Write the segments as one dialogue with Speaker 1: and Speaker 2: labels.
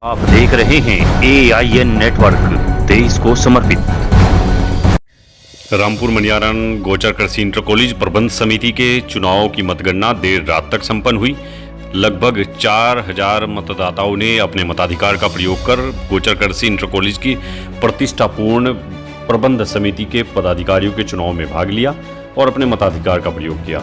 Speaker 1: आप देख रहे हैं AIN नेटवर्क, देश को समर्पित।
Speaker 2: रामपुर मनियारन गोचर कृषि इंटर कॉलेज प्रबंध समिति के चुनाव की मतगणना देर रात तक संपन्न हुई। लगभग 4000 मतदाताओं ने अपने मताधिकार का प्रयोग कर गोचर कृषि इंटर कॉलेज की प्रतिष्ठापूर्ण प्रबंध समिति के पदाधिकारियों के चुनाव में भाग लिया और अपने मताधिकार का प्रयोग किया।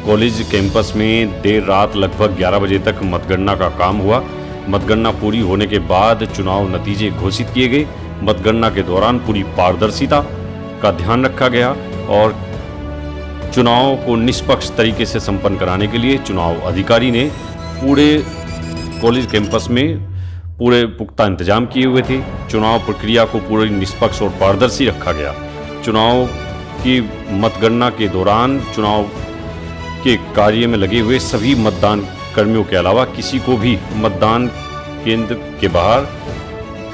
Speaker 2: कॉलेज कैंपस में देर रात लगभग 11 बजे तक मतगणना का काम हुआ। मतगणना पूरी होने के बाद चुनाव नतीजे घोषित किए गए। मतगणना के दौरान पूरी पारदर्शिता का ध्यान रखा गया और चुनाव को निष्पक्ष तरीके से संपन्न कराने के लिए चुनाव अधिकारी ने पूरे कॉलेज कैंपस में पूरे पुख्ता इंतजाम किए हुए थे। चुनाव प्रक्रिया को पूरी निष्पक्ष और पारदर्शी रखा गया। चुनाव की मतगणना के दौरान चुनाव के कार्य में लगे हुए सभी मतदान कर्मियों के अलावा किसी को भी मतदान केंद्र के बाहर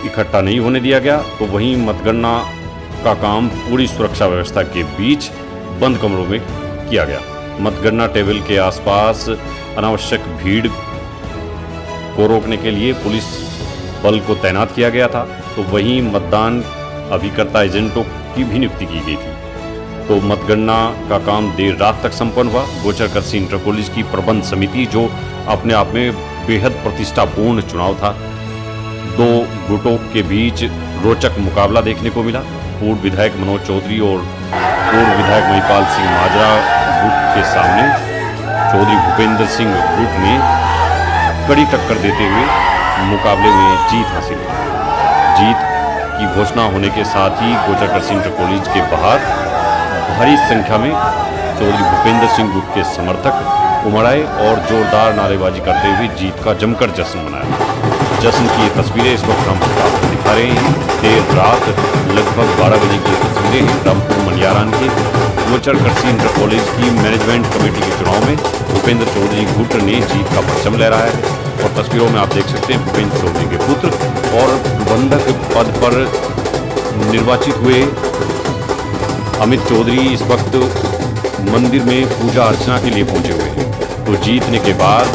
Speaker 2: इकट्ठा नहीं होने दिया गया। तो वहीं मतगणना का काम पूरी सुरक्षा व्यवस्था के बीच बंद कमरों में किया गया। मतगणना टेबल के आसपास अनावश्यक भीड़ को रोकने के लिए पुलिस बल को तैनात किया गया था। तो वहीं मतदान अभिकर्ता एजेंटों की भी नियुक्ति की गई थी। तो मतगणना का काम देर रात तक संपन्न हुआ। गोचर कृषि इंटर कॉलेज की प्रबंध समिति जो अपने आप में बेहद प्रतिष्ठापूर्ण चुनाव था। दो गुटों के बीच रोचक मुकाबला देखने को मिला। पूर्व विधायक मनोज चौधरी और पूर्व विधायक महिपाल सिंह माजरा गुट के सामने चौधरी भूपेंद्र सिंह गुट ने कड़ी टक्कर देते हुए मुकाबले में जीत हासिल की। जीत की घोषणा होने के साथ ही गोचर कृषि इंटर कॉलेज के बाहर भारी संख्या में चौधरी भूपेंद्र सिंह गुट के समर्थक उमड़ आए और जोरदार नारेबाजी करते हुए जीत का जमकर जश्न मनाया। जश्न की ये तस्वीरें इस वक्त हम आपको दिखा रहे हैं। देर रात लगभग 12 बजे की तस्वीरें हैं। रामपुर मनियारन के गोचर कृषि इंटर कॉलेज की मैनेजमेंट कमेटी के चुनाव में भूपेंद्र चौधरी गुट ने जीत का परचम लहराया है। और तस्वीरों में आप देख सकते हैं भूपेंद्र चौधरी के पुत्र और प्रबंधक पद पर निर्वाचित हुए अमित चौधरी इस वक्त मंदिर में पूजा अर्चना के लिए पहुंचे हुए हैं। तो जीतने के बाद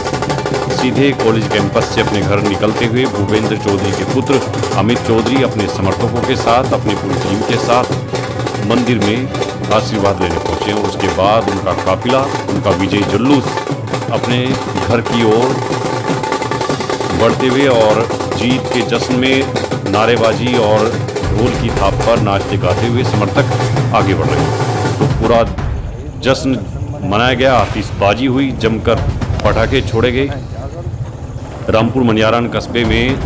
Speaker 2: सीधे कॉलेज कैंपस से अपने घर निकलते हुए भूपेंद्र चौधरी के पुत्र अमित चौधरी अपने समर्थकों के साथ अपनी पूरी टीम के साथ मंदिर में आशीर्वाद लेने पहुंचे। और उसके बाद उनका काफिला, उनका विजय जुलूस अपने घर की ओर बढ़ते हुए और जीत के जश्न में नारेबाजी और ढोल की थाप पर नाचते गाते हुए समर्थक आगे बढ़ रहे हैं। तो पूरा जश्न मनाया गया, आतिशबाजी हुई, जमकर पटाखे छोड़े गए। रामपुर मनियारन कस्बे में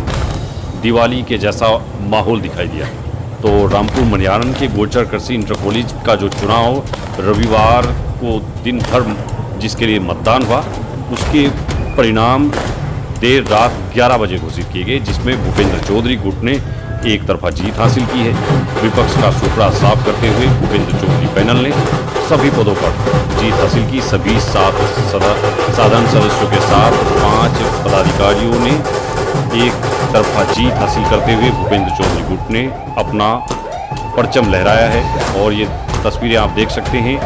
Speaker 2: दिवाली के जैसा माहौल दिखाई दिया। तो रामपुर मनियारन के गोचर कृषि इंटर कॉलेज का जो चुनाव रविवार को दिन भर जिसके लिए मतदान हुआ, उसके परिणाम देर रात 11 बजे घोषित किए गए, जिसमें भूपेंद्र चौधरी गुट ने एक तरफा जीत हासिल की है। विपक्ष का सुपड़ा साफ करते हुए भूपेंद्र चौधरी पैनल ने सभी पदों पर जीत हासिल की। सभी 7 साधारण सदस्यों के साथ 5 पदाधिकारियों ने एक तरफा जीत हासिल करते हुए भूपेंद्र चौधरी गुट ने अपना परचम लहराया है। और ये तस्वीरें आप देख सकते हैं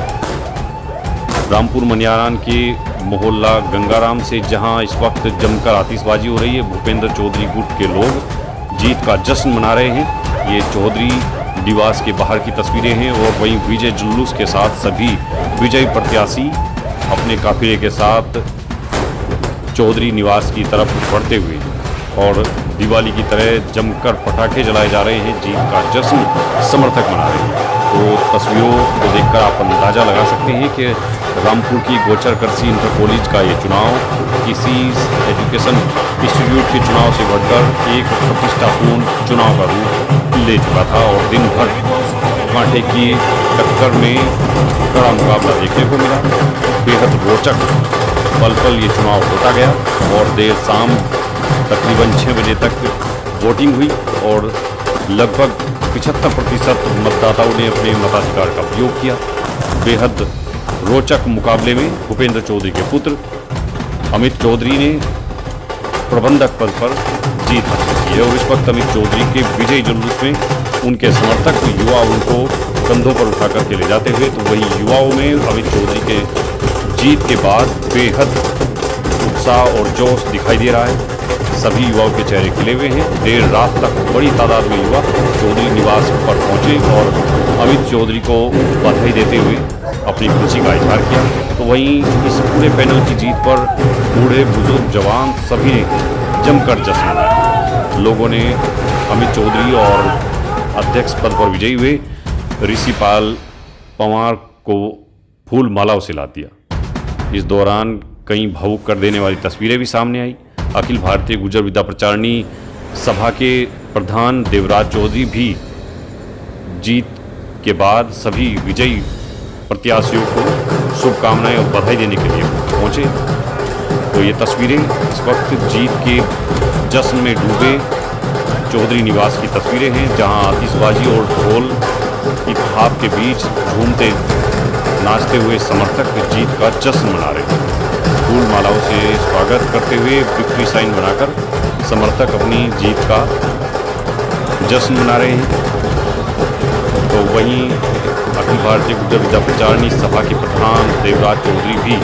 Speaker 2: रामपुर मनियारन के मोहल्ला गंगाराम से, जहां इस वक्त जमकर आतिशबाजी हो रही है। भूपेंद्र चौधरी गुट के लोग जीत का जश्न मना रहे हैं। ये चौधरी निवास के बाहर की तस्वीरें हैं। और वहीं विजय जुलूस के साथ सभी विजयी प्रत्याशी अपने काफिले के साथ चौधरी निवास की तरफ बढ़ते हुए और दिवाली की तरह जमकर पटाखे जलाए जा रहे हैं। जीत का जश्न समर्थक मना रहे हैं। तो तस्वीरों को देखकर आप अंदाज़ा लगा सकते हैं कि रामपुर की गोचर कृषि इंटर कॉलेज का ये चुनाव किसी एजुकेशन इंस्टीट्यूट के चुनाव से बढ़कर एक प्रतिष्ठापूर्ण चुनाव का रूप ले चुका था। और दिन भर कांटे की टक्कर में कड़ा मुकाबला देखने को मिला। बेहद रोचक पल पल ये चुनाव होता गया और देर शाम तकरीबन 6 बजे तक वोटिंग हुई और लगभग 75% मतदाताओं ने अपने मताधिकार का प्रयोग किया। बेहद रोचक मुकाबले में भूपेंद्र चौधरी के पुत्र अमित चौधरी ने प्रबंधक पद पर जीत हासिल की है। और इस वक्त अमित चौधरी के विजय जुलूस में उनके समर्थक युवा उनको कंधों पर उठा करके ले जाते हुए। तो वही युवाओं में अमित चौधरी के जीत के बाद बेहद उत्साह और जोश दिखाई दे रहा है। सभी युवाओं के चेहरे खिले हुए हैं। देर रात तक बड़ी तादाद में युवा चौधरी निवास पर पहुंचे और अमित चौधरी को बधाई देते हुए अपनी खुशी का इजहार किया। तो वहीं इस पूरे पैनल की जीत पर बूढ़े बुजुर्ग जवान सभी ने जमकर जश्न मनाया। लोगों ने अमित चौधरी और अध्यक्ष पद पर विजयी हुए ऋषिपाल पंवार को फूल मालाओं से लाद दिया। इस दौरान कई भावुक कर देने वाली तस्वीरें भी सामने आई। अखिल भारतीय गुर्जर विद्या प्रचारणी सभा के प्रधान देवराज चौधरी भी जीत के बाद सभी विजयी प्रत्याशियों को शुभकामनाएं और बधाई देने के लिए पहुंचे। तो ये तस्वीरें इस वक्त जीत के जश्न में डूबे चौधरी निवास की तस्वीरें हैं, जहां आतिशबाजी और ढोल की थाप के बीच झूमते नाचते हुए समर्थक जीत का जश्न मना रहे हैं। फूल मालाओं से स्वागत करते हुए विक्ट्री साइन बनाकर समर्थक अपनी जीत का जश्न मना रहे हैं। तो वहीं अखिल भारतीय गुर्जर विद्या प्रचारणी सभा के प्रधान देवराज चौधरी भी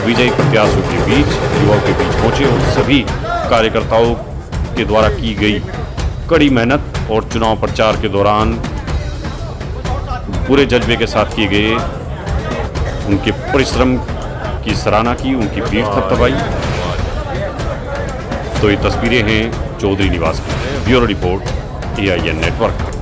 Speaker 2: विजयी प्रत्याशियों के बीच युवाओं के बीच पहुंचे और सभी कार्यकर्ताओं के द्वारा की गई कड़ी मेहनत और चुनाव प्रचार के दौरान पूरे जज्बे के साथ किए गए उनके परिश्रम की सराहना की, उनकी पीठ थपथपाई। तो ये तस्वीरें हैं चौधरी निवास की। Bureau report AIN network.